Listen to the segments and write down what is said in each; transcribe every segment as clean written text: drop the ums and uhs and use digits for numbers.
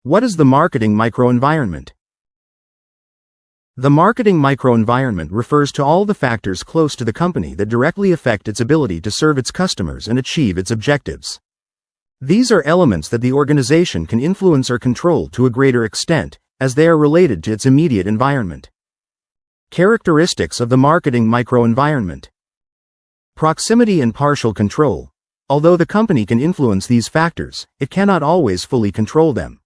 What is the marketing microenvironment? The marketing microenvironment refers to all the factors close to the company that directly affect its ability to serve its customers and achieve its objectives. These are elements that the organization can influence or control to a greater extent, as they are related to its immediate environment. Characteristics of the marketing microenvironment. Proximity and partial control. Although the company can influence these factors, it cannot always fully control them.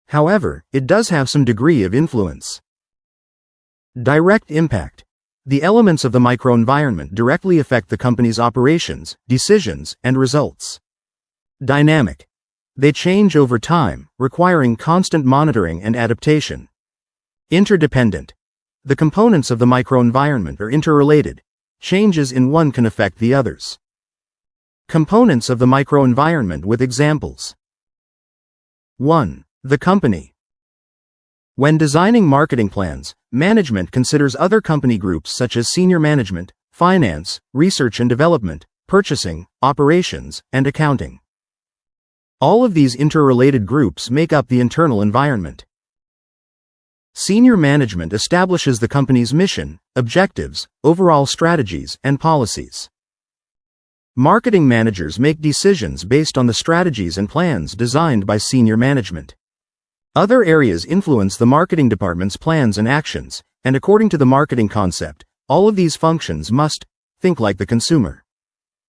However, it does have some degree of influence. Direct impact. The elements of the microenvironment directly affect the company's operations, decisions, and results. Dynamic. They change over time, requiring constant monitoring and adaptation. Interdependent. The components of the microenvironment are interrelated. Changes in one can affect the others. Components of the microenvironment with examples. 1. The company. When designing marketing plans, management considers other company groups such as senior management, finance, research and development, purchasing, operations, and accounting. All of these interrelated groups make up the internal environment. Senior management establishes the company's mission, objectives, overall strategies, and policies. Marketing managers make decisions based on the strategies and plans designed by senior management. Other areas influence the marketing department's plans and actions, and according to the marketing concept, all of these functions must think like the consumer.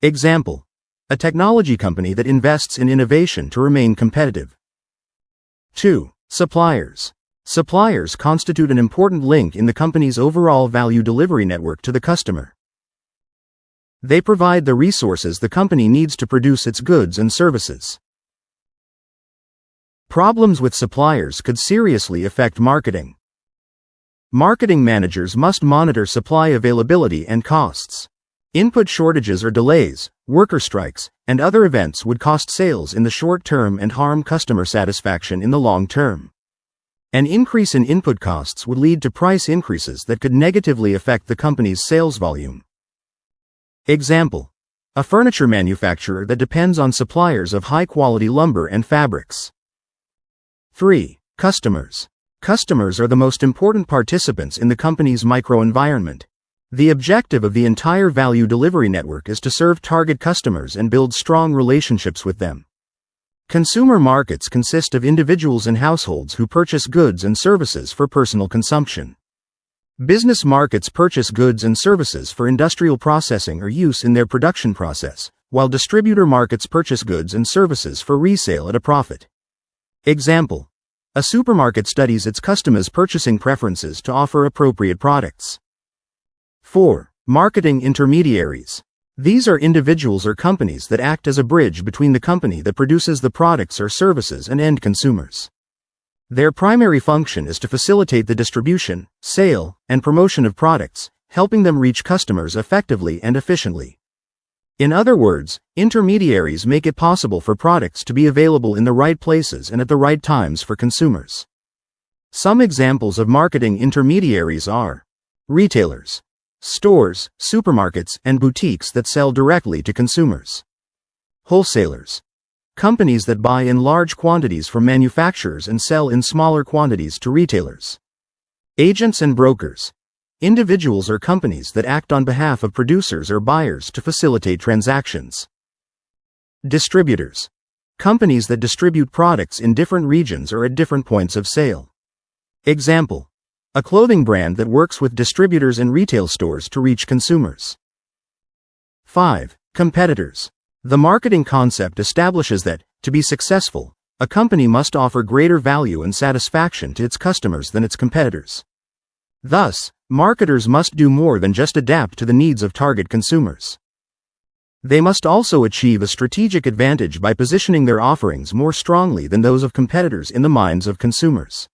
Example: a technology company that invests in innovation to remain competitive. 2. Suppliers. Suppliers constitute an important link in the company's overall value delivery network to the customer. They provide the resources the company needs to produce its goods and services. Problems with suppliers could seriously affect marketing. Marketing managers must monitor supply availability and costs. Input shortages or delays, worker strikes, and other events would cost sales in the short term and harm customer satisfaction in the long term. An increase in input costs would lead to price increases that could negatively affect the company's sales volume. Example: a furniture manufacturer that depends on suppliers of high-quality lumber and fabrics. 3. Customers. Customers are the most important participants in the company's microenvironment. The objective of the entire value delivery network is to serve target customers and build strong relationships with them. Consumer markets consist of individuals and households who purchase goods and services for personal consumption. Business markets purchase goods and services for industrial processing or use in their production process, while distributor markets purchase goods and services for resale at a profit. Example: a supermarket studies its customers' purchasing preferences to offer appropriate products. 4. Marketing intermediaries. These are individuals or companies that act as a bridge between the company that produces the products or services and end consumers. Their primary function is to facilitate the distribution, sale, and promotion of products, helping them reach customers effectively and efficiently. In other words, intermediaries make it possible for products to be available in the right places and at the right times for consumers. Some examples of marketing intermediaries are retailers, stores, supermarkets, and boutiques that sell directly to consumers. Wholesalers, companies that buy in large quantities from manufacturers and sell in smaller quantities to retailers. Agents and brokers, individuals or companies that act on behalf of producers or buyers to facilitate transactions. Distributors, companies that distribute products in different regions or at different points of sale. Example: a clothing brand that works with distributors and retail stores to reach consumers. 5. Competitors. The marketing concept establishes that, to be successful, a company must offer greater value and satisfaction to its customers than its competitors. Thus, marketers must do more than just adapt to the needs of target consumers. They must also achieve a strategic advantage by positioning their offerings more strongly than those of competitors in the minds of consumers.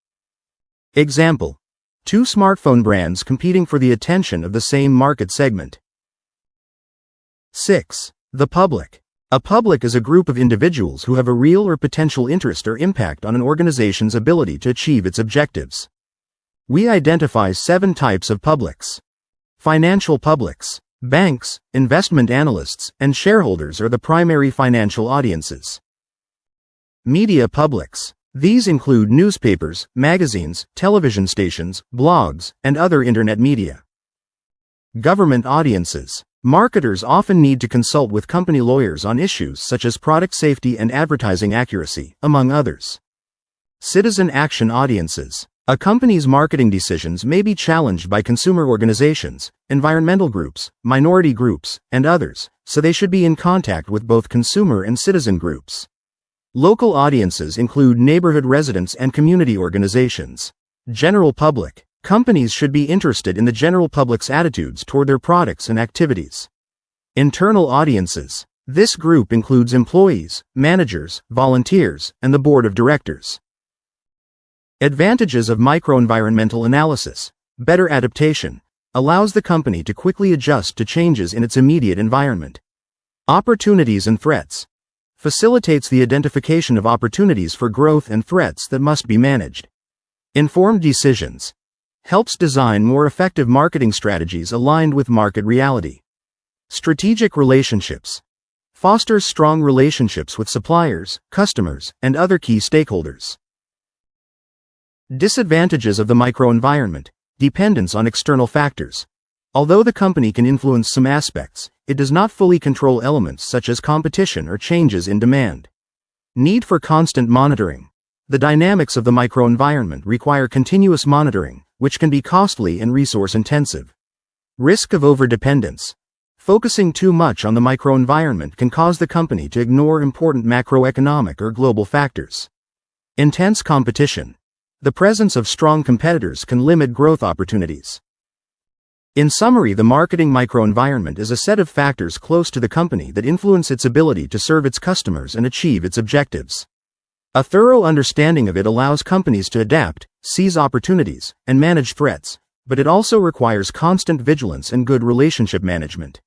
Example: two smartphone brands competing for the attention of the same market segment. 6. The public. A public is a group of individuals who have a real or potential interest or impact on an organization's ability to achieve its objectives. We identify 7 types of publics. Financial publics. Banks, investment analysts, and shareholders are the primary financial audiences. Media publics. These include newspapers, magazines, television stations, blogs, and other internet media. Government audiences. Marketers often need to consult with company lawyers on issues such as product safety and advertising accuracy, among others. Citizen action audiences. A company's marketing decisions may be challenged by consumer organizations, environmental groups, minority groups, and others, so they should be in contact with both consumer and citizen groups. Local audiences include neighborhood residents and community organizations. General public. Companies should be interested in the general public's attitudes toward their products and activities. Internal audiences. This group includes employees, managers, volunteers, and the board of directors. Advantages of microenvironmental analysis. Better adaptation. Allows the company to quickly adjust to changes in its immediate environment. Opportunities and threats. Facilitates the identification of opportunities for growth and threats that must be managed. Informed decisions. Helps design more effective marketing strategies aligned with market reality. Strategic relationships. Fosters strong relationships with suppliers, customers, and other key stakeholders. Disadvantages of the microenvironment. Dependence on external factors. Although the company can influence some aspects, it does not fully control elements such as competition or changes in demand. Need for constant monitoring. The dynamics of the microenvironment require continuous monitoring, which can be costly and resource-intensive. Risk of overdependence. Focusing too much on the microenvironment can cause the company to ignore important macroeconomic or global factors. Intense competition. The presence of strong competitors can limit growth opportunities. In summary, the marketing microenvironment is a set of factors close to the company that influence its ability to serve its customers and achieve its objectives. A thorough understanding of it allows companies to adapt, seize opportunities, and manage threats, but it also requires constant vigilance and good relationship management.